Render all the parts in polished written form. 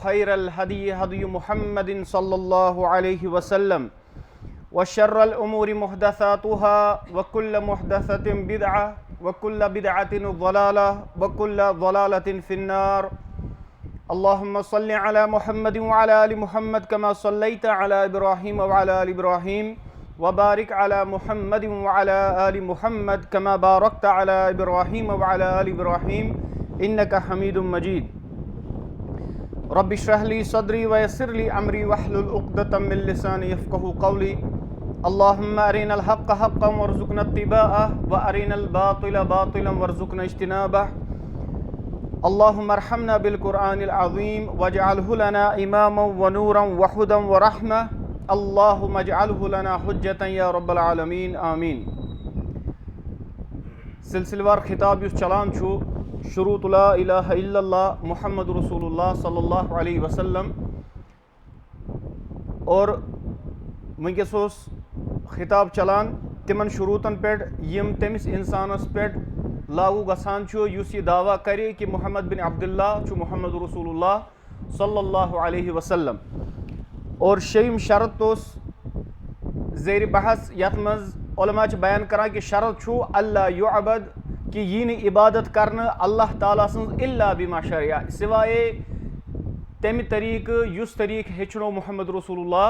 खैरल हदी हदी मुहम्मदिन सल्लल्लाहु अलैहि वसल्लम व शर्रल उमूरि मुहदसातुहा व कुल्ल मुहदसतिन बिदअह व कुल्ल बिदअतिन ज़लालह व कुल्ल ज़लालतिन फिन्नार। अल्लाहुम्मा सल्लि अला मुहम्मदिन व अला आलि मुहम्मद कमा सल्लैता अला इब्राहीम व अला आलि इब्राहीम व बारिक अला मुहम्मदिन व अला आलि मुहम्मद कमा बारकता अला इब्राहीम व अला आलि इब्राहीम इन्नका हमीदुम मजीद। रब्बि इश्रह ली सदरी व यस्सिर ली अमरी वहलुल उक़दतम मिन लिसानी यफ़क़हू क़ौली। अल्लाहुम्मा अरिनल हक़्क़ हक़्क़न वरज़ुक़ना इत्तिबाअह व अरिनल बातिला बातिलन वरज़ुक़ना इज्तिनाबह। अल्लाहुम्मा अरहमना बिल क़ुरआनिल अज़ीम वजअलहु लना इमामन व नूरन व हुदन व रहमह। अल्लाहुम्मा अजअलहु लना हुज्जतन या रब्बल आलमीन आमीन। सिलसिलेवार खिताब युस चलान छु शुरूत ला इलाहा इल्लल्लाह मुहम्मद रसूलुल्लाह सल्लल्लाहु अलैहि वसल्लम और वंकस ओस खिताब चलान तिमन शुरूतन पे यम तमिस इंसानस पे लागू गसान छु युस ये दावा करे कि मुहम्मद बिन अब्दुल्लाह छु मुहम्मद रसूलुल्लाह सल्लल्लाहु अलैहि वसल्लम। और शेम शरत ओस ज़ेर बहस यथ मज उलमा बयान करान कि शरत छु अल्ला युअबद कि यी इबादत करने अल्लाह ताला सन्ज इल्ला बिमा शरिया सिवाय तमि तरीक युस तरीक हेचनो मुहम्मद रसूलुल्लाह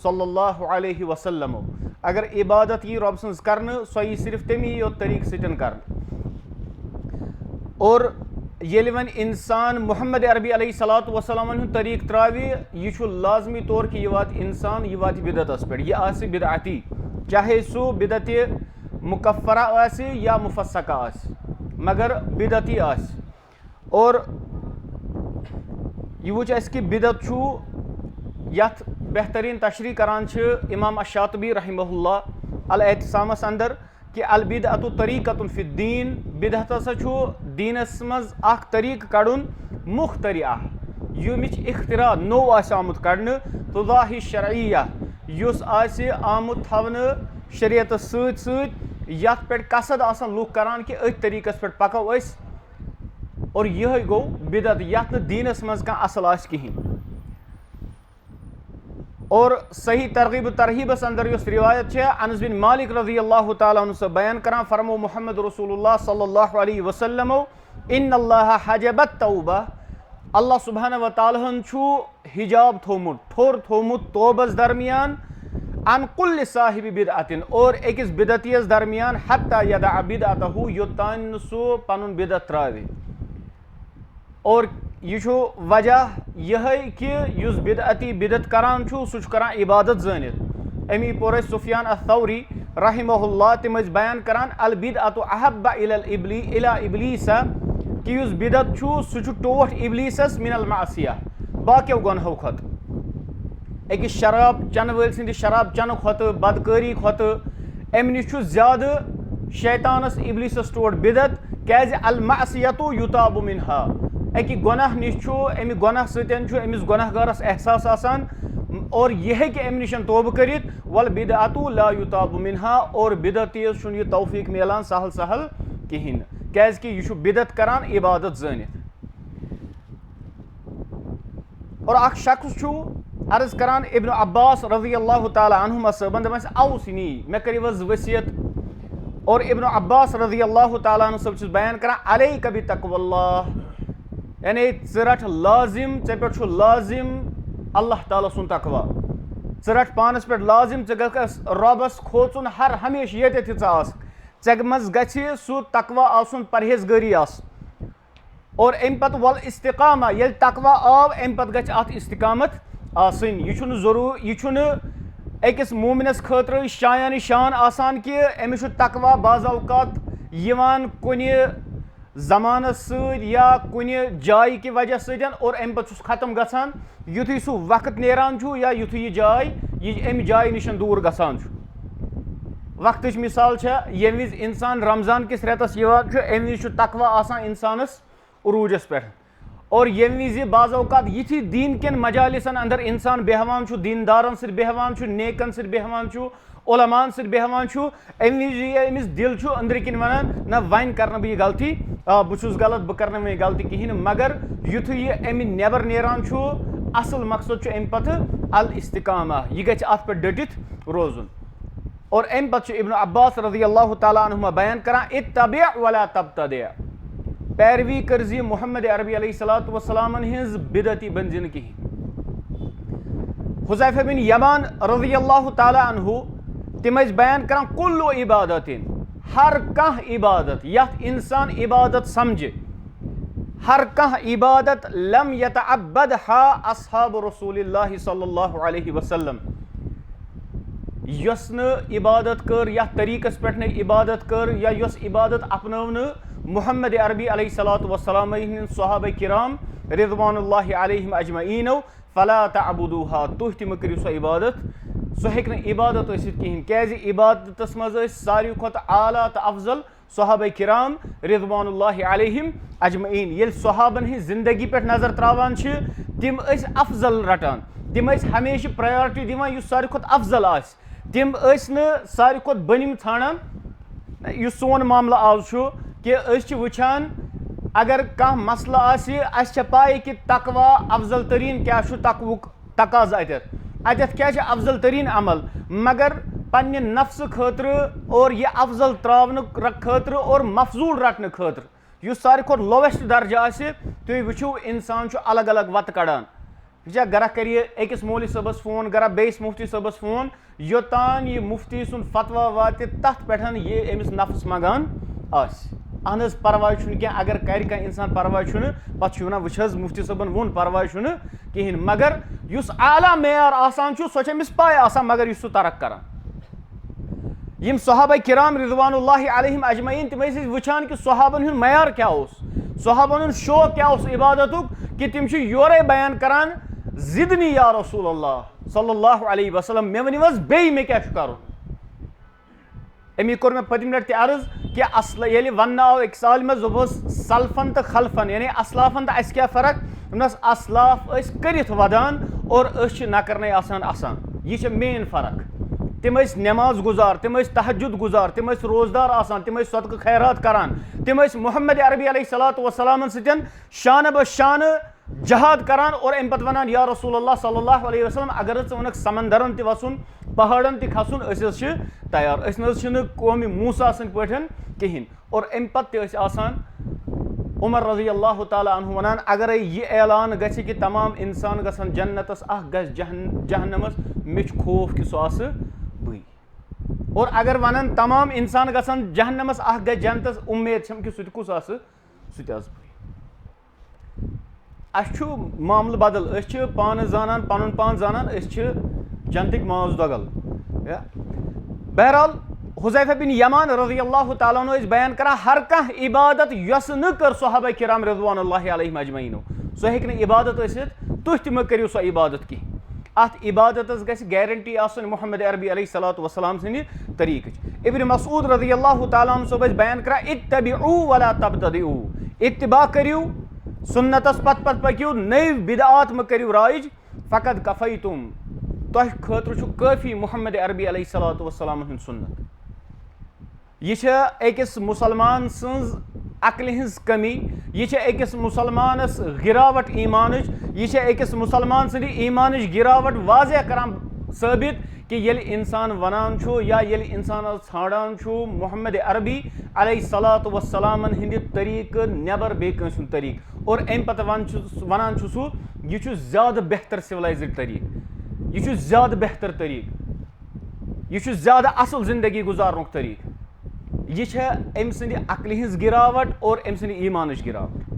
सल्लल्लाहु अलैहि वसल्लम। अगर इबादत यी रब सन्ज करने सो यी सिर्फ तमी योत तरीक सिटन करने। और येलि वन इंसान मुहम्मद अरबी अलैहिस्सलातु वस्सलाम हुंद तरीक त्रावी यी छु लाजमी तौर कि यी वात इंसान यी वात बिदअतस पे यी आसि बिदअती चाहे सो बिदअत मुकफ़रा आसि या मुफस्सका आसि मगर बिदअती आसि। और यह वुच अस कि बिदअत छु यथ बेहतरीन तशरीह करान छ इमाम अश-शातिबी रहमहुल्लाह अल एतिसामस अंदर कि अल बिदअतु तरीक़तुन फिद्दीन बिदअत हसा छु दीनस मज अख तरीक कड़ुन मुख्तरिअह यमिच इख्तिरा नो आसि आमुत कड़न तुज़ाहि शरइया युस आसि आमुत थवने शरीयत सत सत यथ पे कसद आसान लुक करान कि अथ तरीकस पे पको अस। और यह गो बिदअत यथ न दीनस मज कह असल आसि किहिन। और सही तरगीब तरहीबस अंदर युस रिवायत है अनस बिन मालिक रज़ियल्लाहु ताला अन्हु से बयान करान फरमो मुहम्मद रसूलुल्लाह सल्लल्लाहु अलैहि वसल्लम इन्नल्लाह हजबत तौबा अल्लाह सुब्हानहु व तआला छु हिजाब थोमुत ठोर थोमुत तौबस दरमियान अन कुल्ल साहिबि बिदअतिन और अकिस बिदअतियस दरमियान हत्ता यदा बिदअतहु योतान सो पनुन बिदअत त्रावे। और यह वजह यह कि युस बिदअती बिदअत करान छु सु छु करान इबादत जानित। अमी पोर सुफियान अथ-थौरी रहमहुल्लाह तिम बयान करान अल बिदअतु अहब्बा इला इब्लीसा कि युस बिदअत छु सु छु टोठ इब्लीसस मिनल मासिया बाकियों गुनाहों खत अकिस शराब चन वल सिंद शराब चन खत बदकारी खत अम नश ज्यादा शैतानस इब्लीसस टोठ बिदअत कैज अल मासियतु युताबु मिनहा अकि गुनाह नश अमि गुनाह सतन अमिस गुनाहगारस एहसास आसान और यह कि अम नशन तौबह करित वल बिदअतु ला युताबु मिनहा और बिदअतियस छु यह तौफीक मिलान सहल सहल किहिन कैज कि यह बिदअत करान इबादत जानित। और अख शख्स छु अर्ज करान इब्न अब्बास रज़ियल्लाहु ताला अन्हुमा से बंदमस औसनी मे करी वज वसियत। और इब्न अब्बास रज़ियल्लाहु ताला अन्हु से बयान करान अलैका बितक़वल्लाह यानी रट लाजिम चे पे लाजिम अल्लाह ताला सुन तकवा रट पानस पे लाजिम चे रबस खोचुन हर हमेश ये चे मज गि सु तकवा आसुन परहेजगारी आस। और अम पत वल इस्तिकामा ये तकवा आव अम पत गछ अत इस्तिकामत आसन यह जरूर यह अकिस मोमिनस खतर शायान शान आसान कि अमिस तकवा बाज़ औकात कुन जमानस या कुन जाय कि वजह सतन और अम पे खत्म गसान युथु सह वक्त नेरान या युथु यह जाय अमि जाय नश दूर गसान। वक्त मिसाल ये विज इंसान रमजान किस रेतस अमि तकवा आसान इंसानस उरूजस पे और ये विज बाज़ औकात यिथि दीन केन मजालिसन अंदर इंसान बेहवान छु, दीनदारन सिर बेहवान छु, नेकन सिर बेहवान छु, उलमान सिर बेहवान छु, अमिस दिल छु अंदर किन वनान ना वाइन करना भी गलती बुछुस गलत बह करना में गलती कहीं, मगर युथ ये अमि नेबर नेरान छु असल मकसद छु अमि पत अल इस्तिकामा, यह गछ अत पे डटित रोजुन। और अमि पत इब्न अब्बास रज़ियल्लाहु तआला अन्हुमा बयान करान इत्तबि वला तब्तदि, पैरवी करजी मोहम्मद अरबी अलैहिस्सलातु वस्सलामन हिंज बिदती बनजिन कहीं। हुज़ैफा बिन यमान रज़ियल्लाहु तआला अन्हु तिम बयान करान कुल्लु इबादतिन, हर कह इबादत यथ इंसान इबादत समझे, हर कह इबादत लम यतअब्बदहा अस्हाब रसूलिल्लाहि सल्लल्लाहु अलैहि वसल्लम, यस न इबादत कर या तरीकस पे न इबादत कर या यस इबादत अपनव न मोहम्मद अरबी अलैहिस्सलातु वस्सलाम सहाबा किराम रिज़वानुल्लाहि अलैहिम अजमईन फला तअबुदूहा, तुह तिम करियो सो इबादत, सो हेक न इबादत कहीं क्या इबादतस मज सारी खुद आला तो अफजल सहाबा किराम रिज़वानुल्लाहि अलैहिम अजमईन। ये सहाबन हिंद जिंदगी पे नजर त्रावान तिम अफजल रटान, तिम हमेशा प्रायोरिटी दिवान युस सारी खुद अफजल आस, तिम न सारी खुद बनिम छानान। युस सोन मामला आज कि वुचान अगर कह मसला आस पाई कि तकवा अफजल तरीन क्या तकवुक तकाज अतत क्या अफजल तरीन अमल, मगर पन्ने नफ्स खतर और यह अफजल त्रावन खतर और मफजूल रटने खतर युस सारी खुद लोवेस्ट दर्जा आसे, तुम वुचो इंसान अलग अलग वत कड़ान, गरा करिए अकिस मौलवी सबस फोन, गरा बेस मुफ्ती सबस फोन, योतान यह मुफ्ती सुन फतवा वात तथ पे ये अमिस नफ्स मंगान आस। अहन परवाह क्या अगर कर इंसान परवाह पे वन वह मुफ्ती सबन वोन परवाह कहीं, मगर युस आला मेयार आसान सो अमिस पाय आसान, मगर युस तरक करान। यम सहाबा किराम रिज़वानुल्लाहि अलैहिम अजमईन तिम वुचान कि सहाबन हुंद मयार क्या उस, सहाबन हुंद शौक क्या उस इबादतुक कि तिम योरे बयान करान जिदनी या रसूलल्लाह सल्लल्लाहु अलैहि वसल्लम, मे वनिवस बे मे क्या करुन। अमी कोर मे पतिम लट अर्ज कि असल ये वन आव एक साल में जुबस सल्फन तो खल्फन यानी असलाफन तो अस क्या फर्क, असलाफ करित वदान और न करने आसान आसान, यह मेन फर्क। तिम नमाज गुजार, तिम तहज्जुद गुजार, तिम रोजदार आसान, तिम सदक़ खैरात करान, तिम मोहम्मद अरबी अलैहिस्सलातु वस्सलाम सतन शान ब शान जहाद करान और अम पत वनान या रसूलल्लाह सल्लल्लाहु अलैहि वसल्लम अगर वनक समंदरन ति वसुन पहाड़न ति खसुन तैयार, कौमी मूसा सद पे कहीं। और अम पत आसान उमर रज़ियल्लाहु ताला अन्हु वनान अगर यह ऐलान गछि कि तमाम इंसान गसन जन्नतस जहन्नमस मे खौफ कि सह बी, और अगर वनान तमाम इंसान गसन जहन्नमस जन्नतस उम्मीद कि सह कुस सह अच्छु मामल बदल, पान जानान पन पान जानान जन्नतिक माज दगल। बहरहाल हुज़ैफा बिन यमान रज़ियल्लाहु ताला अन्हु बयान करा हर कह इबादत यस न कर सहाबा किराम रिज़वानुल्लाहि अलैहिम अजमईन, सो हेक न इबादत तुह तिम करियो सो इबादत की। अत इबादत गछ गारंटी आसन मोहम्मद अरबी अलैहिस्सलातु वस्सलाम सनि तरीक। इब्न मसूद रज़ियल्लाहु ताला अन्हु सब बयान करा इत्तबिउ वला तब्तदिउ, इत्तिबा करियो सुन्नतस पत पत पकियो, नई बिदआत म करियो राइज, फ़कद कफ़ैतुम, तोह खतर छु काफ़ी मोहम्मद अरबी अलैहिस्सलातु वस्सलाम हुंद सुन्नत। यह अकिस मुसलमान सन्ज अक्ल हिंज कमी, यह अकिस मुसलमानस गिरावट ईमान, यह अकिस मुसलमान सद ईमान गिरावट वाज़ह करान साबित कि ये इंसान वनान छु या ये इंसान ान मोहम्मद अरबी अलैहिस्सलातु वस्सलामन हिंद तरीक नेबर बे कंस तरीक, और अम पत वनान सह यह ज्यादा बेहतर सिविलाइज्ड तरीक, यह ज्यादा बेहतर तरीक, यह ज्यादा असल जिंदगी गुजारन तरीक, यह अम सद अक्ल हिंज गिरावट और अम सद ईमान गिरावट।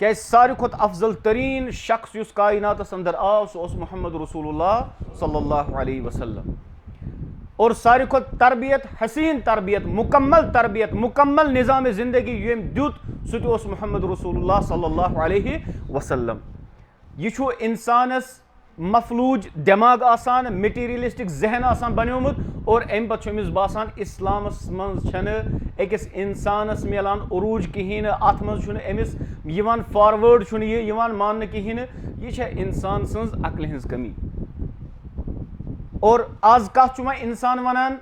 क्या सारी खुद अफजल तरीन शख्स युस कायनातस अंदर आव सह मोहम्मद रसूलुल्लाह सल्लल्लाहु अलैहि वसल्लम, और सारी खुद तरबियत हसीन तरबियत मुकम्मल निज़ाम ज़िंदगी यम दुत सह मोहम्मद रसूलुल्लाह सल्लल्लाहु अलैहि वसल्लम। यह इंसानस मफलूज दिमाग आसान मटीरियलिस्टिक जहन आसान बनियोमुत और अम पे अमिस बासान इस्लामस मज अकिस इंसानस मिलान उरूज कहीं अत मज फॉरवर्ड यह मान कहीं यह इंसान सज अक्ल हज कमी और आज कत इंसान वनान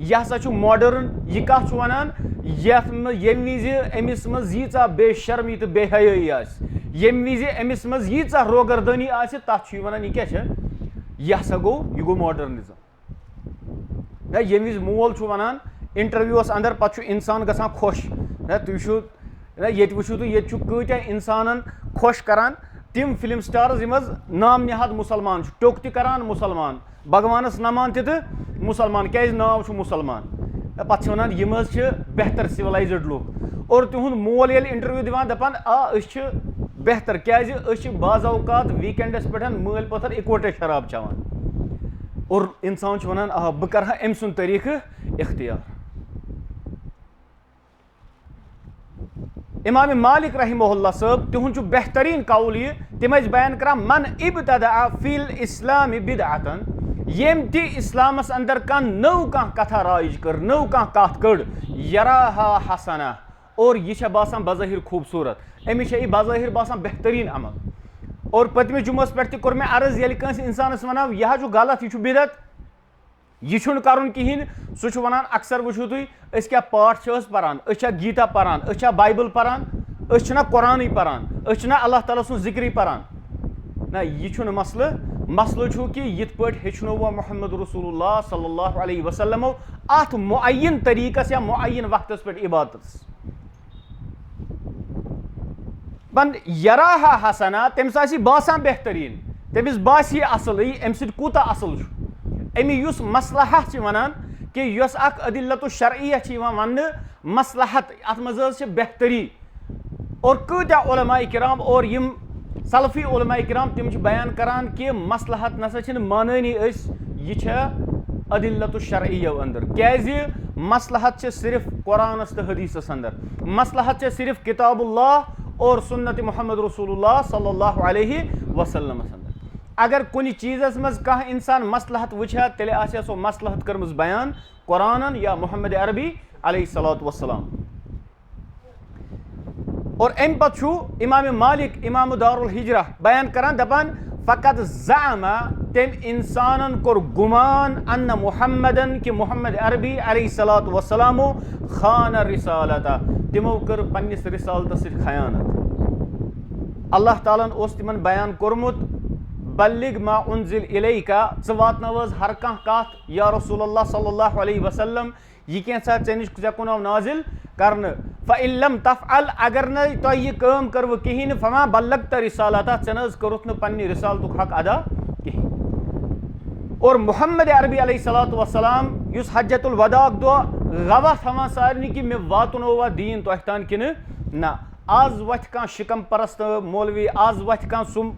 यह हसा मॉडर्न यह कत वनान यम विज अमिस मज यीचा बेशर्मी तो बेहयाई यम विज अमिस मज यीचा रोगरदानी तथ वनान यह क्या यह हसा यह गो मॉडर्निज्म यम विज मोल वनान इंटरव्यूस अंदर पे इंसान गसान खुश ये वुचु तुम ये कत्या इंसान खुश करान तिम फिल्म स्टार्स नाम निहाद मुसलमान टोक तरान मुसलमान भगवानस नमान तो मुसलमान क्या नाव मुसलमान पे वन यम बेहतर सिविलाइज्ड लूक और तिहुंद मोल ये इंटरव्यू दिवान दपान बेहतर क्या बाज अवकात वीकेंडस पे मल पत्थर इकवटे शराब चवान और इंसान वनान बह कर अम सुंद तरीक इख्तियार। इमाम मालिक रहिमहुल्लाह साहब तिहुंद बेहतरीन कौल यह तिम बयान कर मन इब्तदा फिल इस्लाम बिदअतन यम ति इस्लामस अंदर कह नौ कह कथा राइज कर नौ कह कथ कड़ यराहा हसना और यह बासान बज़ाहिर खूबसूरत अमिस बज़ाहिर बासान बेहतरीन अमल और पतमिस जुम्मस पे कोर मे अर्ज ये कंस इंसानस वनाव यह गलत यह बिदत यह कर कहें सह वनान अक्सर वुचु तुम क्या पाठ पारान गीता पारान बाइबल पारान कुरान पारान अल्लाह ताला सुन जिक्र पारान ना यह मसल मसल कि यिथ पे हेचनो मोहम्मद रसूलुल्लाह सल्लल्लाहु अलैहि वसल्लम अत मुअय्यन तरीकस या मुअय्यन वक्तस पे इबादत बन यराहा हसना तमिस बासान बेहतरीन तमिस बास असल अम सूता असल अमी युस मसलहत वनान कि यस अख अदिल्लतु शरइय्यह वन मसलहत अत मज बेहतरी और कत्या उलमाए किराम और यम सलफी उलमाए किराम तिम बयान करान कि मसलहत नसा मानी यह अदिल्लतु शरइय्यह अंदर क्या मसलहत सिर्फ कुरानस तो हदीसस अंदर मसलहत सिर्फ किताबुल्लाह और सुन्नत मोहम्मद रसूलुल्लाह सल्लल्लाहु अलैहि वसल्लम अंदर अगर कुछ चीज़स मज कह इंसान मसलहत वुछा तेल सो मसलहत कर्मज बयान कुरानन या मोहम्मद अरबी अलैहिस्सलातु वस्सलाम और अम पे इमाम मालिक इमाम दारुल हिजरा बयान करान दपान फ़कत ज़अमा तम इंसानन कोर गुमान अन्न मुहम्मदन कि मोहम्मद अरबी अलैहिस्सलातु वस्सलाम खान रिसालता तिमो कर पन्निस रिसालतस खयानत अल्लाह तालन ओस तिमन बयान कोरमुत बल्लिग मा उन्जिल इलैका च वातनवज हर कह कथ या रसूलुल्लाह सल्लल्लाहु अलैहि वसल्लम यह कैसा चनिश कुनाव नाजिल करन फ़इल्लम तफ़अल अगर न तो यह काम करव कहीं फमा बल्लगत रिसालता चनज करुत न पन्नी रिसालतुक हक अदा कहीं और मोहम्मद अरबी अलैहिस्सलातु वस्सलाम युस हज्जतुल वदा दो गवाह थमा सारनी कि मे वातुनोवा दीन तो तान कि ना आज वथ कह शिकम परस्त मौलवी आज वथ कह सुम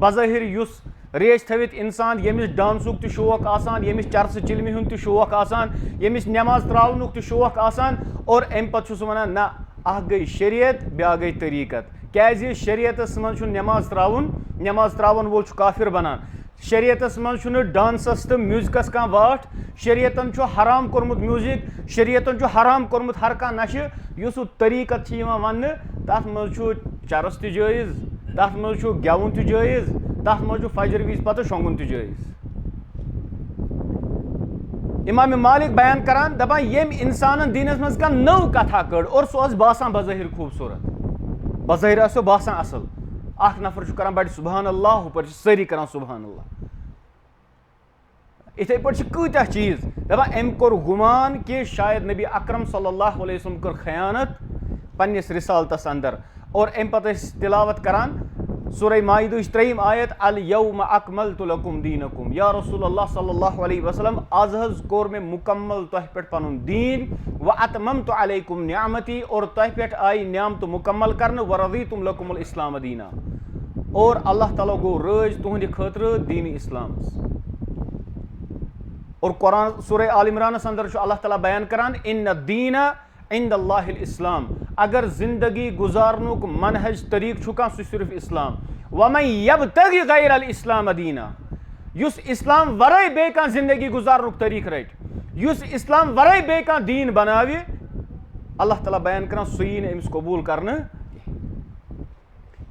बज़ाहिर युस रेश थवित इंसान यमिस डांसुक तो शौक आसान यमिस चरस चिलमि हुंद तो शौक आसान यमिस नमाज त्रावनुक तो शौक आसान और अम पे वनान ना अह गई शरीयत ब्या गई तरीकत क्या शरीयतस मज नमाज त्रावन वोल काफिर बनान शरीयतस मज डांसस तो म्यूजिकस कह वाट शरीयतन हराम कोरमुत म्यूजिक शरीयतन हराम कोरमुत हर कह नशे युस तरीकत वन तथ मज चरस तो जायज़ तथ मज गेवुन तो जायज़ तथ मज फजर विज पत शोंगुन तो जायज़। इमाम मालिक बयान करान दपान यम इंसान दीनस मज कह नौ कथा कड़ और सह बासान बज़ाहिर खूबसूरत बज़ाहिर आसो बासान असल अख नफर करान बड़ सुबहान अल्लाह हुपर सारी करान सुबहान अल्लाह इथे पे कत्या चीज़ दपान अम कोर गुमान कि शायद नबी अकरम सल्लल्लाहु अलैहि वसल्लम कर खयानत पन्निस रिसालतस अंदर और अम पे तिलावत करान सूरह माइदा 3 आयत अल यौम अकमलतु लकुम दीनकुम या रसूलुल्लाह सल्लल्लाहु अलैहि वसल्लम आज हज कोर में मुकम्मल तह पे पनुन दीन व अतममतु अलैकुम निअमती और तह पे आई नियामत मुकम्मल करन व रज़ीतुम लकुमुल इस्लाम दीना और अल्लाह ताला गो रज तुहंद खतर दीन इस्लाम और कुरान सूरह आल इमरान अंदर अल्लाह ताला बयान करान इन दीन इंदल्लाहिल इस्लाम अगर जिंदगी गुजारनुक मनहज तरीक छुका सह सिर्फ इस्लाम वमन यब्तगी गैरल इस्लाम दीना, युस इस्लाम वराई बे कां जिंदगी गुजारनुक तरीक रट, युस इस्लाम वराई बे कां दीन बनावे, अल्लाह ताला बयान करान सुई ने अमिस कबूल करने।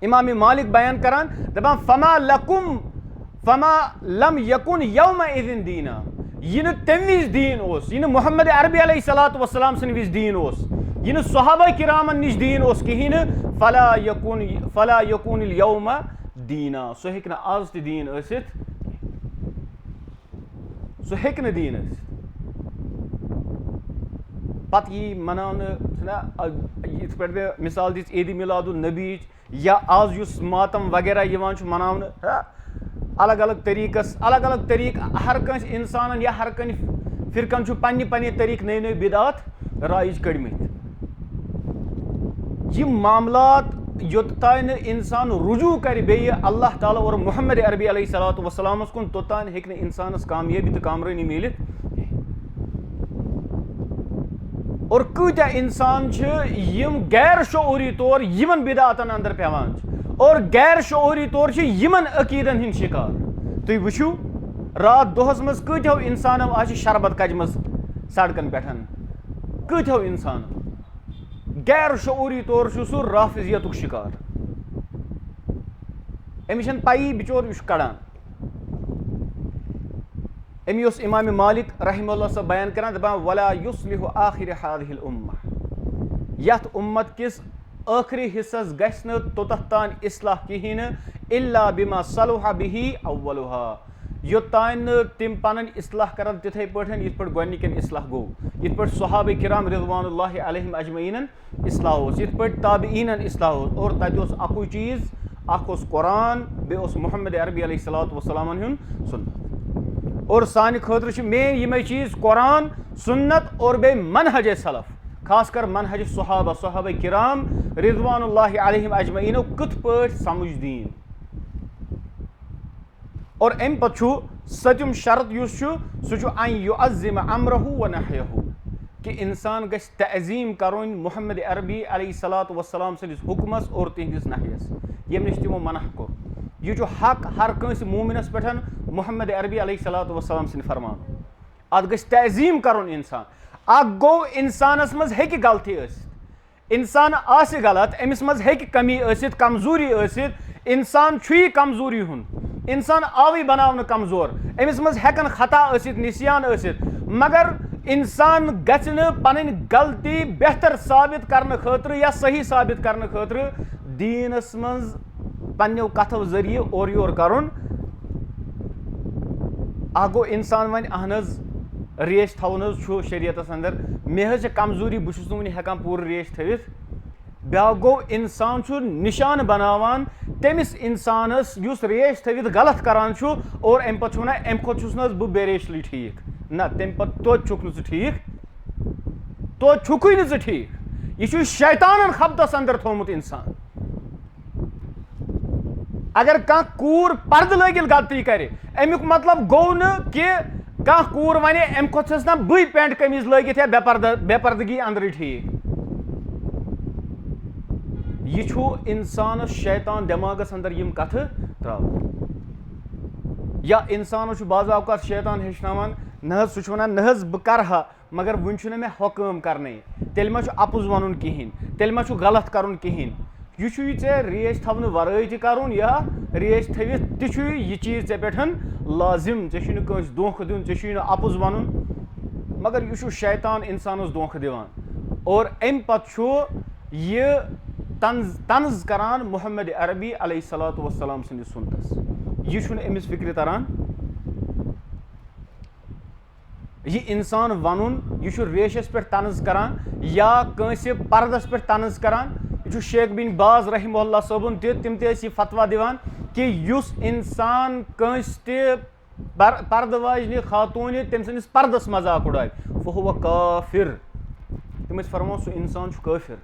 इमाम मालिक बयान करान दपान फमा लम यकुन यौम इज़िन दीना, यह तम विज दीन ओस, यह मोहम्मद अरबी अलैहिस्सलातु वस्सलाम सन विज दीन ओस, यह सहाबा किरामन निश दीन ओस कहीं, फला यकुन यौम दीना, सो हेक न आज त दीन असित, सो हेक न दीन असित। पत यी मनाने इत पे मिसाल दिस ईद मिलादुन नबी या आज युस मातम वगैरह यवान छु मनाने अलग अलग तरीक हर कंस इंसान या हर कन फिरकन छु पन्नि पन्नि तरीक नए नए बिदात राइज कड़मित। यह मामलात योत तान इंसान रुजू कर बे अल्लाह ताला और मोहम्मद अरबी अलैहिस्सलातु वस्सलाम कुन तोतान हेक इंसानस कामयाबी तो कामरानी मिलित। और कत्या इंसान यम गैर शऊरी तौर यमन बिदातन अंदर पेवान और गैर शऊरी तौर यमन अकीदन हिंद शिकार। तुम वुचु रात दोहस मज कत्यो इंसान आज शरबत कज मज सड़कन पे, कत्यो इंसान गैर शऊरी तौर सह राफिजियत शिकार, अमिस पई बिचोर यह कड़ान। अमिस इमाम मालिक रहमहुल्लाह सब बयान करान दपान वला युस्लिहु आखिर हादिहिल उम्मह, यथ उम्मत किस आखिरी हिस्सस गछ न तोतह तान इस्लाह कहीं इल्ला बिमा सलुहा बिही अव्वलुहा, योतान तिम पन इस्लाह करान तिथे पठन यथ पट गोनिकन इस्लाह गो, यथ पट सहाबे किराम रिज़वानुल्लाहि अलैहिम अजमईन इस्लाह ओस, यथ पट ताबईनन इस्लाह ओस। और तत ओस अकु चीज, अख ओस कुरान, बे ओस मोहम्मद अरबी अलैहिस्सलातु वस्सलाम हुंद सुन्नत। और सानि खतर मेन यमे चीज कुरान सुन्नत और बे मनहज सलफ, खासकर मनहज सहाबा किराम रिज़वानुल्लाहि अलैहिम अजमईन कथ पट समझ दीन। और अम पु सतम शर्त सह अन युअज़्ज़िम अम्रहु व नहयहु, कि इंसान गछ तअज़ीम करुन मोहम्मद अरबी अलैहिस्सलातु वस्सलाम सदिस हुक्मस और तिहदिस नहयस, यम निश तिमो मना कोर। यह हक हर कंस मोमिनस पे मोहम्मद अरबी अलैहिस्सलातु वस्सलाम सिंद फरमान, अत गछ तअज़ीम करुन इंसान। अख गो इंसानस मज हेकि गलती असित, इंसान आस गलत, अमिस मज हेकि कमी असित, कमजोरी असित, इंसान छु कमजोरी हुंद, इंसान आवई बनावने कमजोर, अमिस मज हेकन खता असित, निस्यान असित, मगर इंसान गछ न पनन गलती बेहतर साबित करने खतर या सही साबित करने खतर दीनस मज पन्नो कथो जरिए और योर करुन। गो इंसान वन अहन रेश थवन शरीयतस अंदर, मे कमजोरी बहुत वन हेकान पूर रेश थवित। ब्या गो इंसान निशान बनावान तमिस इंसानस युस रेश थवित गलत करान और अम पे वन अम खुद ना बह बेरेशली ठीक, ना तम पे तो छुक न ठीक, तो छुक न ठीक, यह शैतानन खबतस अंदर थोमुत इंसान। अगर कह कूर पर्द लगिल गलती करे, अमुक मतलब गो न कि कह कूर वन अम खुद ना बह पेंट कमीज लगित है बेपर्दगी अंदर ठीक, यह इंसान शैतान दिमागस अंदर यम कथ त्राव। या इंसान बाज़ औकात शैतान हेचनावान न सह वन न बह करहा मगर वन मे हुकम करने, तेल मा अपुज वन कहें, तेल मा गलत कर कहें। यह ऐ रेश थवन वराई त करुन या रेश थवित तह यह चीज ऐ पे लाजिम, ऐ कंस धोख दिन, ऐ अपुज वन, मगर यह शैतान इंसानस धोख दिवान। और अम पे यह तंज करान मोहम्मद अरबी अलैहिस्सलातु वस्सलाम सदिस सुन्नतस, यह अमिस फिक्र तरान। यह इंसान वन यह रेशस पे तंज करान या कंस पर्दस पे तंज करान। यह शेख बिन बाज रहमहुल्लाह सबन तिम यह फतवा दिवान कि युस इंसान कंस पर्द वाजन खातून तम सदिस पर्दस मजाक उड़ाए फहुव काफिर, तम फरमान सह इंसान काफिर,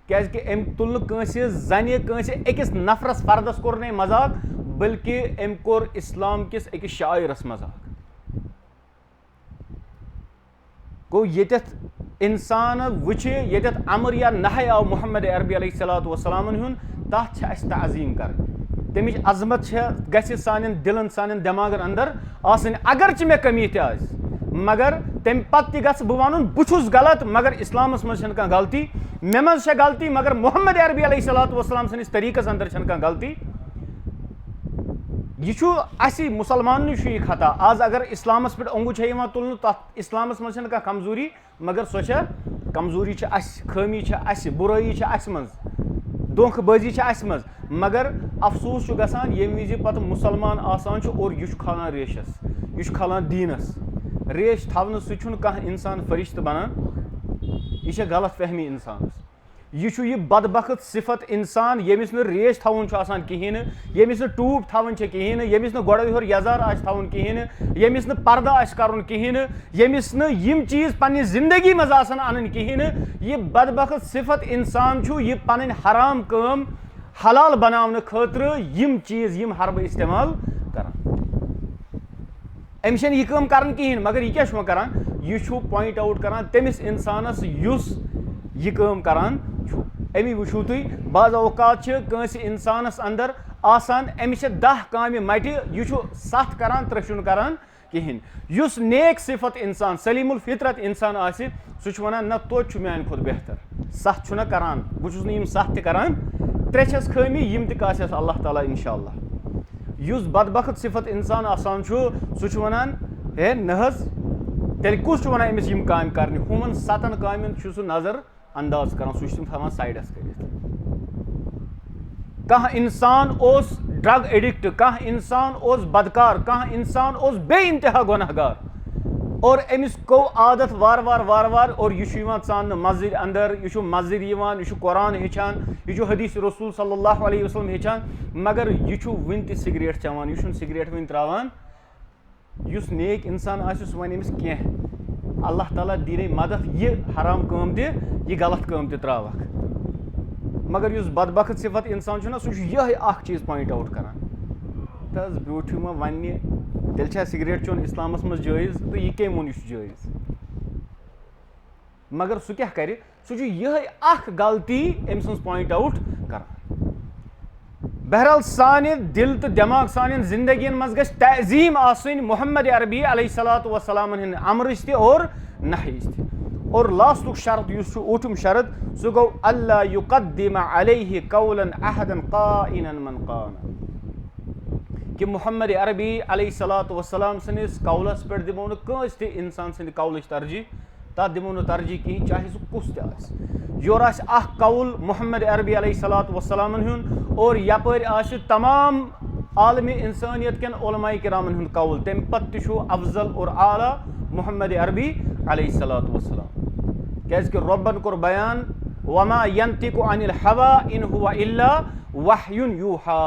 क्या अम तुल कंस जन कंस अकिस नफरस पर्दस कोर न मजाक, बल्कि अम कोर इस्लाम किस अकिस शायरस मजाक। गो येतथ इंसान वुच येतथ अमर या नहय आव मोहम्मद अरबी अलैहिस्सलातु वस्सलाम हुन, तथ अस तअज़ीम कर। तमिच अजमत गि सान दिलन सान दिमागन अंदर आसन अगरचे मे कमी तस मगर तम पे गु वन बहुत गलत मगर इस्लामस मज गलती मे मज गलती मगर मोहम्मद अरबी अलैहिस्सलाम सनिस तरीकस अंदर गलती यह मुसलमान यह खता आज अगर इस्लामस पे ओंगु तुलन तथ इस्लामस मज कमजोरी मगर सो कमजोरी खमी बुराई मज धोखबाजी मज मगर अफसोस गसान ये विज पत मुसलमान आसान और यह खालान रेशस यह खालान दीनस रेश थवन सह इंसान फरिश्त बनान यह गलत फहमी इंसानस यह बदबख्त सिफत इंसान यमिस न रेश थवन कहें यमिस न टूप थवन कहें यमिस न गोड़ योर यजार थवन कहें यमिस न पर्दा कर कहें यमिस न यम चीज पन्ने जिंदगी मज अन कहें यह बदबख्त सिफत इंसान यह पन हराम काम हलाल बनाने खतर यम चीज यम हरब इस्तेमाल करान अमिस यह काम कर कहें मगर यह क्या करान यह पॉइंट आउट करान तमिस इंसानस युस यह काम करान अमी वो तुम बाज़ औकात कंस इंसानस अंदर आसान अमिस 10 काम मट यह 7 करान 3 करान कहें युस नेक सिफत इंसान सलीमुल फितरत इंसान सह वन ना तो मान खुद बेहतर 7 छुना करान बहुस 7 करान 3 खमी यम तस अल्लाह ताला इंशाअल्लाह युस बदबख्त सिफत इंसान आसान सह वन हे नहज तेल कुस वन अमिस यम काम कर हुमन 7 काम सह नजर अंदाज कर सह साइडस कर कह इंसान ड्रग एडिक्ट कह इंसान बदकार कह इंसान बे इंतहा गुनहगार और अमिस गो आदत वार वार और यह सान मस्जिद अंदर यह मस्जिद यह कुरान हेचान यह हदीस रसूल सल्लल्लाहु अलैहि वसल्लम हेचान मगर यह वन त सिगरेट चवान यह सिगरेट वन त्रावान युस नेक इंसान सह वन अमिस कह अल्लाह ताला दी मदद यह हराम काम यह गलत काम त्रावक मगर युस बदबख्त सिफत इंसान सह यह चीज पॉइंट आउट करान तस ब्यूठू वन तेल सिगरेट चोन इस्लामस मज जायज़ तो यह कम वो जायज़ मगर सह क्या कर सह यह गलती अम सज पॉइंट आउट करान बहरहाल साने दिल तो दिमाग सान जिंदगी मज गछ तज़ीम आसनी मोहम्मद अरबी अलैहिस्सलाम अमर और नही और लास्ट शर्त ऊठम शर्त सह गो अल्ला युक़द्दिम अलैहि कौलन अहदन क़ाइनन मन क़ाना कि मोहम्मद अरबी अलैहिस्सलाम सनिस कौलस पे दिमो कंस ते इंसान सद कौलच तरजीह तथ दिमो तरजीह कहीं चाहे सह कुस योर कौल मोहम्मद अरबी अलैहिस्सलाम और यपर तमाम आलमी इंसानियत के उलमाए किरामन हुंद कौल तम पत अफजल और आला मोहम्मद अरबी अलैहिस्सलाम क्या रब्बन कोर बयान वमा यंतिकु अनिल हवा इन हुवा इल्ला वह्युन यूहा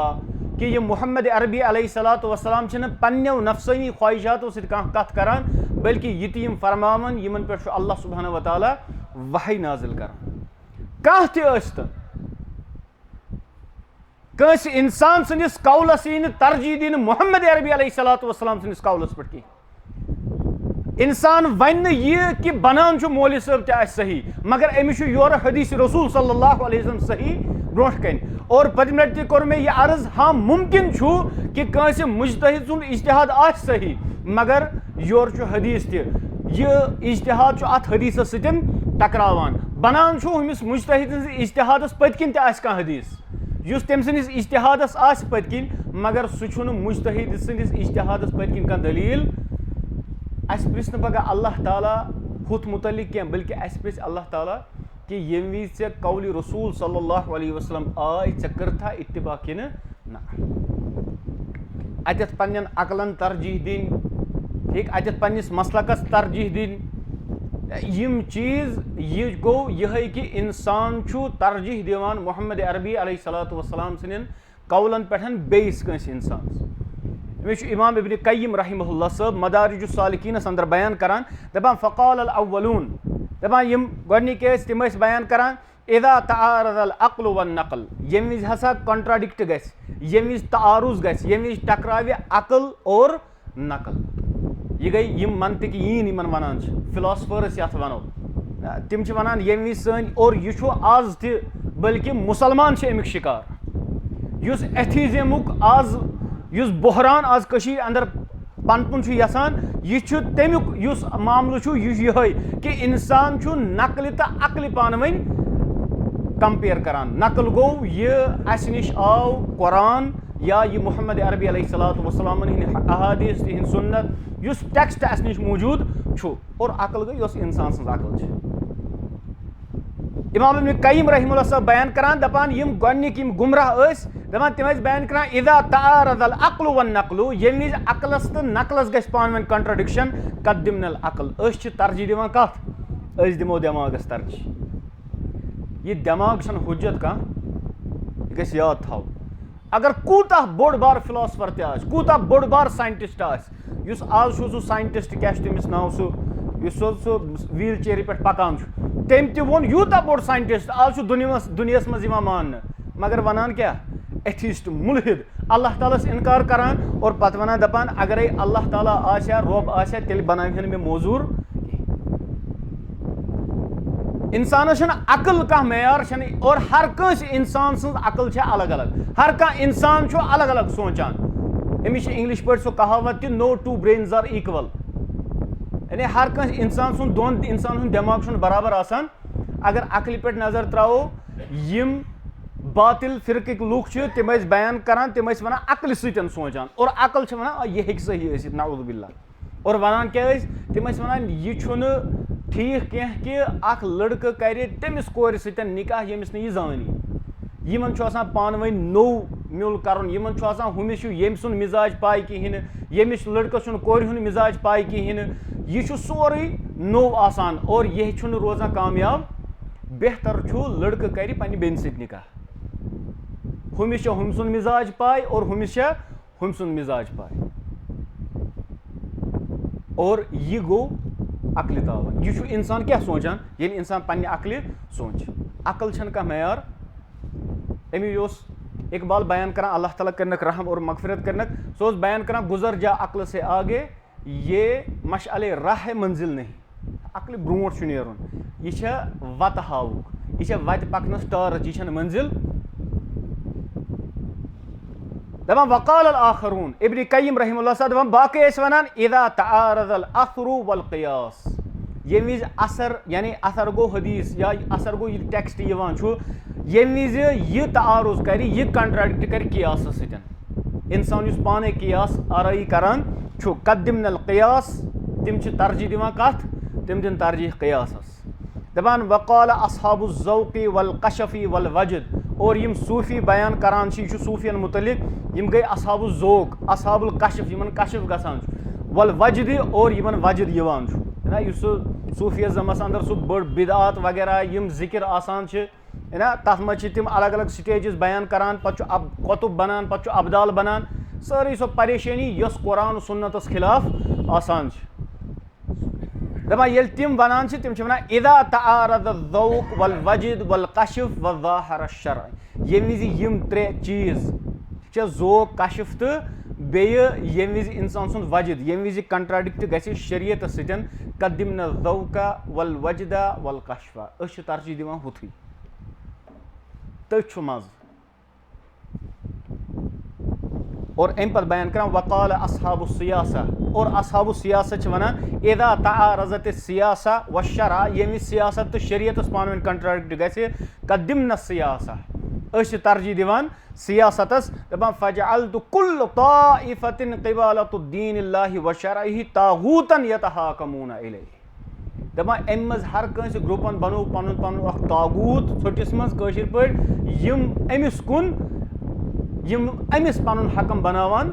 कि यह मोहम्मद अरबी अलैहिस्सलाम पन्नेव नफ्सानी ख्वाहिशातों से कथ करान बल्कि यह फरमावन यमन पे अल्लाह सुब्हानहु व तआला वही नाजिल करान कह तन कंस इंसान सनिस कौलस यी तरजीह दिन मोहम्मद अरबी अलैहिस्सलाम सनिस कौलस पे कहीं इंसान वन यह कि बनान मौलवी साहब त सही मगर अमिस योर हदीस रसूल सल्लल्लाहु अलैहि वसल्लम सही ब्रोह कन और पतम लटि कोर मे यह अर्ज हाँ मुमकिन कि कंस मुजतहिद सुंद इज्तिहाद सही मगर योर हदीस यह इज्तिहाद अत हदीस सतन टकरावान बनान हमिस मुजतहिद इज्तिहादस पतकिन कह हदीस युस तम सनिस इज्तिहादस पतकिन मगर सह मुजतहिद सनिस इज्तिहादस पतकिन कह दलील पृश्न पगह अल्लाह ताला हुत मुतलिक क्या बल्कि पृछ अल्लाह ताला कि यम विज ऐ कौल रसूल सल्लल्लाहु अलैहि वसल्लम आय ऐ कर्था इत्तिबा किन ना अतत पन्न अकलन तरजीह दिन ठीक अतत पन्निस मसलकस तरजीह दिन यम चीज यह गो यह कि इंसान तरजीह दिवान मोहम्मद अरबी अलैहिस्सलाम सनिन कौलन पे बेस कंस इंसान मे इमाम इब्न क़य्यिम रहमहुल्लाह साहब मदारिजुस सालिकीनस अंदर बयान करान दपान फ़क़ाल अल अव्वलून दपान यम गोडनिक तिम बयान करान इज़ा तआरज़ अल अक़्ल वन नक़ल यम विज हसा कॉन्ट्राडिक्ट गस यम विज तारुज़ गस यम विज टकरावे अक़ल और नक़ल यह गई यम मंतिक यीन यमन वनान फिलोसफर्स यथ वनो तिम वनान यम विज सन और यह आज त बल्कि मुसलमान अमिक शिकार युस एथिज्मुक आज युस बहरान आज कशीर अंदर पनपुन छु यसान यह छु तमिक युस मामलो छु यह कि इंसान छु नकल तो अकल पानवन कंपेयर करान। नकल गो यह अस निश आव कुरान या यह मोहम्मद अरबी अलैहिस्सलातु वस्सलाम हिंद अहादीस हिंद सुन्नत युस टेक्स्ट अस निश मौजूद छु और अकल गई युस इंसान सज अकल छ। इमाम इब्न कय्यिम रहमहुल्लाह साहब बयान करान दपान यम गोडनिक यम गुमराह दपान तिम बयान करान इदा तारदल अक्लु वन नकलु यम विज अकलस तो नकलस गस पान कंट्राडिक्शन कद्दिमनल अकल अस छ तरजीह दिवान कथ अस दिमो दिमागस तरजीह। यह दिमाग छन हुज्जत का गस याद थाव अगर कूता बोड़ बार फिलोसफर त कूता बोड़ बार साइंटिस्ट युस आज सो साइंटिस्ट क्या तमिस नाव सो व्हील चेयर पे पकान तम तोन यूता बोड़ साइंटिस्ट आज दुनियास मज मान मगर वनान क्या एथिस्ट मुल्हिद अल्लाह ताला इनकार करान और पत वनान दपान अगर अल्लाह ताला आशा रब आशा तेल बनावन मे मौजूर इंसान अकल कह मैार और हर कंस इंसान सज अकल अलग अलग हर कह इंसान अलग अलग सोचान अमिस इंग्लिश पे सो कहावत no two brains are equal यानी हर कह इंसान सुन दोन इंसान दिमाग बराबर आसान। अगर अकल पे नजर त्रो यम बातिल फिरक लूख तम बयान करान तम वन अकल सतन सोचान और अकल वन यह हेक सही नाउज़ बिल्लाह और वनान क्या तम वन यह ठीक कह कि अख लड़का कर तमिस कोर सतन निकाह यमिस न जानी यमन पान वन नो म्यूल कर यमन हुमिस यम सुन मिजाज पाई कहें यमिस लड़का कोर हुंद मिजाज पाई कहें यह सोरे नो आसान और यह रोजान कामयाब बेहतर लड़का कर पन्ने बेन सत निकाह हुमिस हम सुन मिजाज पाई और हुमिस हम सुन मिजाज पाई और यह गो अकल तावन यह इंसान क्या सोचान ये इंसान पन्ने अकल सोच अकल छन कह मैार अमी इकबाल बयान करान अल्लाह ताला करनक रहम और मगफिरत करनक सो बयान करान गुजर जा अकल से आगे ये मशअले राह मंजिल नहीं अकल ब्रोट नेरुन यह वत हावुक यह वत पकनस टार्च यह मंजिल दपान वकाल आखरून इब्न कय्यिम रहमहुल्लाह साहब दपान बाकी वनान इदा तारदल असरु वल क़ियास ये विज असर यानी असर गो हदीस या असर गो यह टेक्स्ट यम विज यह तारुज कर यह कंट्राडिक्ट कर कियास सतन इंसान पाने कियास आरई करान कद्दिमनल क़ियास तम तरजीह दिवान कथ तम दिन तरजीह क़ियासस दपान वक़ाल अस्हाबु ज़ौक़ि वल कशफ़ि वल वजद और यम सूफ़ी बयान करान यह सूफ़ियन मुतलिक यम गई अस्हाबु ज़ौक़ अस्हाबुल कशफ़ यमन कशफ़ गसान वल वजद और यमन वजद यवान ना यह सूफ़ियज़मस अंदर सह बड़ बिदआत वगैरह यम ज़िक्र आसान ना तथ मज तम अलग अलग स्टेजेस बयान करान पे कुतुब बनान पे अबदाल बनान सारी सो परेशानी यस कुरान सुन्नतस खिलाफ आसान दपान ये तम वनान तम वन इदा तारद ज़ौक़ वल वजद वल कशफ़ व ज़ाहर शरअ ये विज यम त्रे चीज ज़ौक़ कशफ़ तो ये विज इंसान सुन वजद ये विज कंट्राडिक्ट गि शरीयत सतन कद्दिमना ज़ौक़ा वल वजदा वल कशफ़ा अस तरजीह दिवान हुथुई तथ मज और अम पे बयान कर वक़ाल अस्हाबु सियासा और अस्हाबु सियासा वनान इदा तारज़त सियासा व शरअ यमि सियासत तो शरीयतस पान कंट्राडिक्ट गि कद्दिमना सियासा अस तरजीह दिवान सियासतस दपान फजअल्तु कुल्लु ताइफतिन क़िबालतु दीनिल्लाहि व शरअहि तागूतन यतहाकमून इलैहि दपान अम मज हर कंस ग्रुपन बनो पन पन तागूत छोटिस मज कशिर पे यम अमिस कुन यम अमिस पन हकम बनावान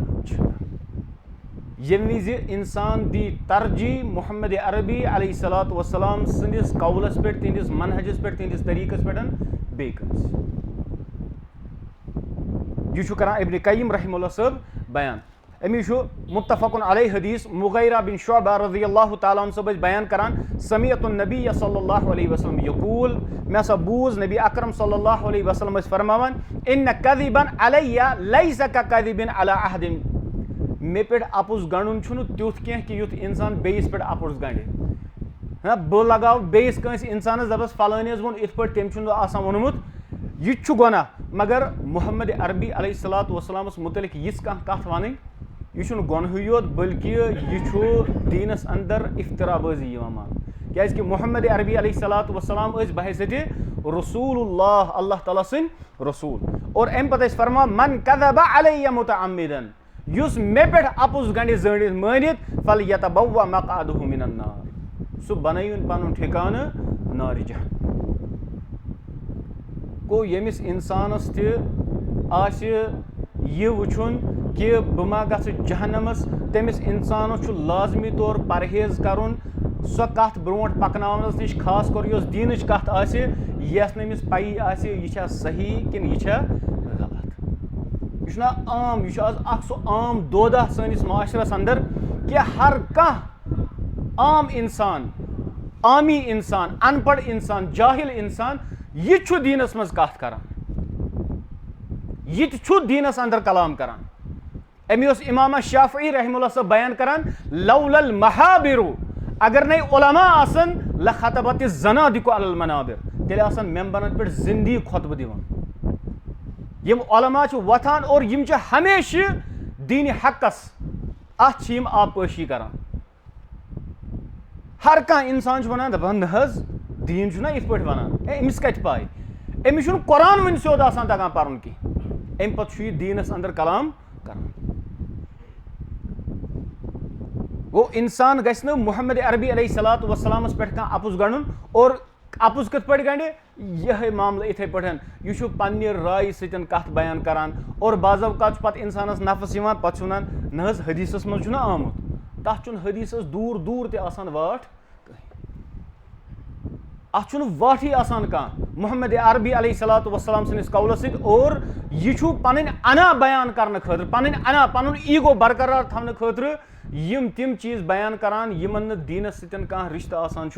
यम विज इंसान दी तरजीह मोहम्मद अरबी अलैहिस्सलातु वस्सलाम संदिस कौलस पे तिंदिस मनहजस पे तिंदिस तरीकस पे बे कंस यह करान इब्न कय्यिम रहमहुल्लाह साहब बयान अमिस मुत्तफ़क़ुन अलैहि हदीस मुग़ीरा बिन शुअबा रज़ियल्लाहु तआला अन्हु साहब बयान करान समिअतु नबी सल्लल्लाहु अलैहि वसल्लम यक़ूल मे बूज़ नबी अकरम सल्लल्लाहु अलैहि वसल्लम फरमावन इन्न कज़िबन अलैया लैसा कज़िबिन अला अहदिन मे पे अपुज गंडुन तुथ कह कि युथ इंसान बेस पे अपुज गंडे हाँ बह लगाव बेस कंस इंसानस दपस फलानिस वोन इत पे तम वोनमुत यह गुनाह मगर मोहम्मद अरबी अलैहिस्सलातु वस्सलामस मुतलिक यिस कथ वन यह गुनह योत बल्कि यह दीनस अंदर इफ्तराबाजी मान क्या मोहम्मद अरबी अलैहिस्सलातु वस्सलाम बहैसियत रसूलुल्लाह अल्लाह ताला सिन रसूल और अम पे फरमा मन कज़ब अलैया मुतअम्मिदन युस मे पे अपुज गंडि जड़ित मानित फल यतबव्वा मक़अदहु मिनन नार सु बनयुन पनुन ठिकान नार जहन्नम गो यमिस इंसानस यह वुचुन कि बह मा गस जहन्नमस तमिस इंसानस लाजमी तौर परहेज करुन सो कथ ब्रोट पकनावनस नश खास कर यस दीनच कथ यस नमिस पई यह सही कि यह गलत यह आम यह आज सो आम दोदा सनिस माशरस अंदर कि हर कह आम इंसान आमी इंसान अनपढ़ इंसान जाहिल इंसान यह दीनस मज कथ करान यह दीनस अंदर कलाम करान अमी इमाम शाफई रहमुल्लाह सब बयान करान लौलल महाबिरु अगर नहीं उलमा आसन लखतबत ज़नादिकु अलल मनाबिर तेल आसन मेंबरन पे जिंदगी खुतबह दिवान यम उलमा वथान और यम हमेशा दीन हकस अत आपाशी करान हर कह इंसान वन दपान नज दीन इत पे वन अमिस कत पाए अमिस कुरान वन सोद आसान तगान पर्न की अम पे दीनस अंदर कलाम करान वो इंसान गस मोहम्मद अरबी अलैहिस्सलातु वस्सलामस पे अपुज गंडुन और अपुज कत पे गंडे यह मामला इथे पे यह पन्ने राय सतन कथ बयान करान और बाज़ावकात पत इंसानस नफस पे नज हदीसस मज आमुत तथ हदीसस दूर दूर ते आसान वाट अत वाठी आसान कह मोहम्मद अरबी अलैहिस्सलातु वस्सलाम सनिस कौलस सत और यह पन अना बयान करने खतर पन अना पन ईगो बरकरार थवने खतर यम तिम चीज बयान करान यमन दीनस सतन कह रिश्त आसान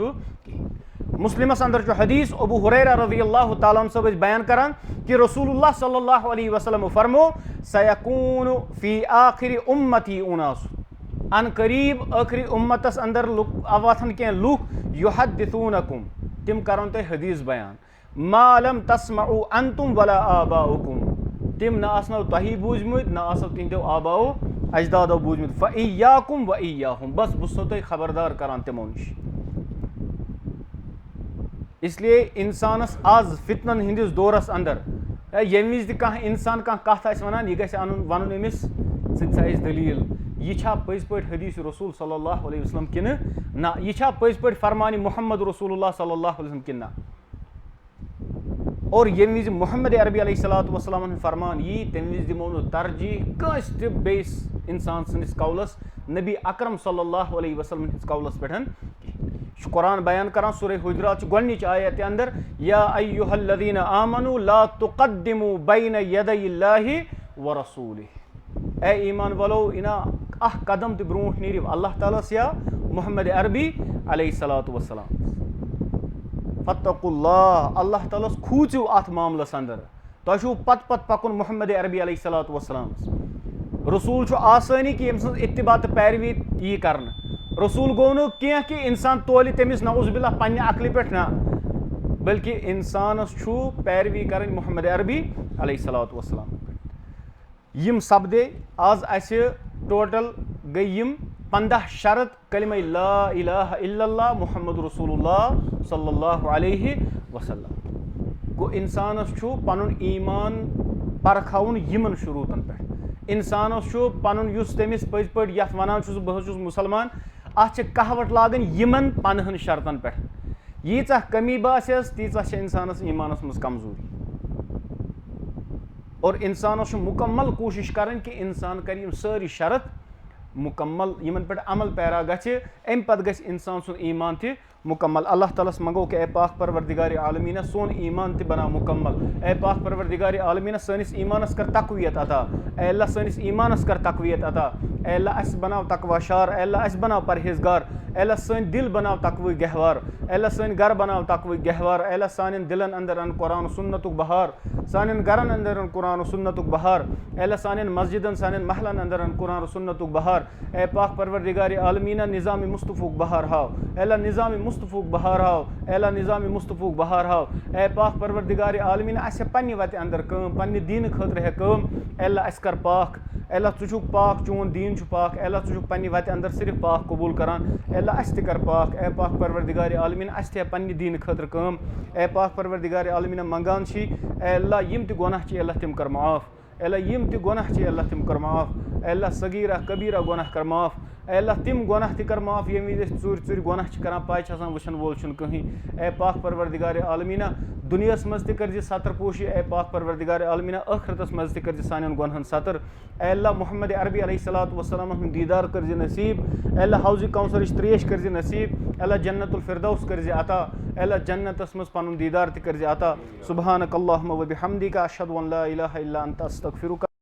मुस्लिमस अंदर हदीस अबू हुरैरा रज़ियल्लाहु ताला अन्हु सब बयान करान कि रसूलुल्लाह सल्लल्लाहु अलैहि वसल्लम फरमो सयकूनु फी आखिरी उम्मती उनास अन करीब आखिरी उम्मतस अंदर अवथन के लूख युहद्दिसूनकुम तिम करन ते हदीस बयान मालम तस्मउ अंतुम वला आबाउकुम तिम न आसनो तही बूझमुत न आसो तिंदो आबाओ अजदादो बूझमुत फइयाकुम व इयाहुम बस बुसो ते खबरदार करान तिमो निश इसलिए इंसानस आज फितनन हिंदिस दौरस अंदर यम विज कह इंसान कह कथ वन यह गन वन अमिस सह दलील यह पज पे हदीस रसूल सल्लल्लाहु अलैहि वसल्लम कि ना यह पज पे फरमान मोहम्मद रसूलुल्लाह सल्लल्लाहु अलैहि वसल्लम कि ना और यम विज मोहम्मद अरबी अलैहिस्सलातु वस्सलाम फरमान यी तम विज दिमो तरजीह कस बेस इंसान सनिस कौलस नबी अकरम सल्लल्लाहु अलैहि वसल्लम हिंस कौलस पे कुरान बयान करान सूरह हुजुरात गोडनिच आयत अंदर या अय्युहल्लज़ीना आमनु ला तुक़द्दिमू बैन यदैल्लाहि व रसूलिहि ए ईमान वालो इना अह कदम त ब्रोट नीरिव अल्लाह ताला या मोहम्मद अरबी अलैहिस्सलातु वस्सलाम फत्तकुल्लाह अल्लाह ताला खूचु अथ मामलस अंदर तु पत पत पकुन मोहम्मद अरबी अलैहिस्सलातु वस्सलाम रसूल आसानी कि यम सन्ज इत्तिबा तो पैरवी यी कर रसूल गो नो कह कि इंसान तोल तमिस नऊज़ुबिल्लाह पन्ने अक्ल पे ना बल्कि इंसानस पैरवी कर मोहम्मद अरबी अलैहिस्सलातु वस्सलाम यम सपदे आज असे टोटल गई यम 15 शरत कलिमा ला इलाहा इल्लल्लाह मुहम्मद रसूलुल्लाह सल्लल्लाहु अलैहि वसल्लम गो इंसानस पनुन ईमान परखाउन यमन शुरूतन पे इंसानस पनुन युस तमिस पज पे यथ वनान बह मुसलमान अत कहवट लागन यमन 15 शर्तन पे यीचा कमी बासेस तीचा इंसानस ईमानस मज कमजोरी और इंसानस मुकम्मल कोशिश करें कि इंसान कर सारी शरत मुकम्मल यमन पे अमल पैरा गि अम पे गि इंसान सुन ईमान ति मुकम्मल अल्लाह तालस मंगो कि ए पाक परवरदिगार आलमीन सोन ईमान ति बना मुकम्मल ए पाक परवरदिगार आलमीन सनिस ईमानस कर तकवियत अता ए अल्लाह सनिस ईमानस कर तकवियत अता ए अल्लाह अस बनाव तकवाशार ए अल्लाह अस बनाव परहेजगार ए अल्लाह सन दिल बनाव तकवी गहवार ए अल्लाह सन घर बनाव तकवी गहवार ए अल्लाह सानिन दिलन अंदर अन कुरान सुन्नतुक बहार सानिन घरन अंदर अन कुरान सुन्नतुक बहार ए अल्लाह सानिन मस्जिदन सानिन महलन अंदर अन कुरान सुन्नतुक बहार ए पाक परवरदिगार आलमीन निज़ाम मुस्तफ़ुक बहार हाव ए अल्लाह निज़ाम मुस्तफ़ूक बहार हाव, अल्लाह निज़ाम मुस्तफ़ूक बहार हाव। ए पाक परवरदिगार आलमीन अस पन्ने वत अंदर कम पन्ने दीन खतर है कम, अल्लाह अस कर पाक, अल्लाह छु छुक पाक, चोन दीन छु पाक, अल्लाह छु छुक पन्ने वत अंदर सिर्फ पाक कबूल करान, अल्लाह अस कर पाक। ए पाक परवरदिगार आलमीन अस ते पन्ने दीन खतर कम। ए पाक परवरदिगार आलमीन मंगान छी अल्लाह यम ते गुनाह छी अल्लाह तिम कर माफ, अल्लाह यम ते गुनाह छी अल्लाह तिम कर माफ, अल्लाह सगीरा कबीरा गुनाह कर माफ, अल्लाह तिम गुनाह ते कर माफ ये विज चूर चूर गुनाह करान पाए वुचन वोल कहीं। ए पाक परवरदिगार आलमीना दुनियास मज कर सतर पोशी, ए पाक परवरदिगार आलमीना आखरतस मज कर सान गुनहन सतर। अल्लाह मोहम्मद अरबी अलैहिस्सलातु वस्सलाम हुंद दीदार कर नसीब, अल्लाह हौज़ कौसर त्रेश कर नसीब, अल्लाह जन्नतुल फिरदौस कर अता, अल्लाह जन्नतस मज पनुन दीदार कर अता। सुब्हानक अल्लाहुम्मा व बिहम्दिका अशहदु अन ला इलाहा इल्ला अंता अस्तगफिरुका।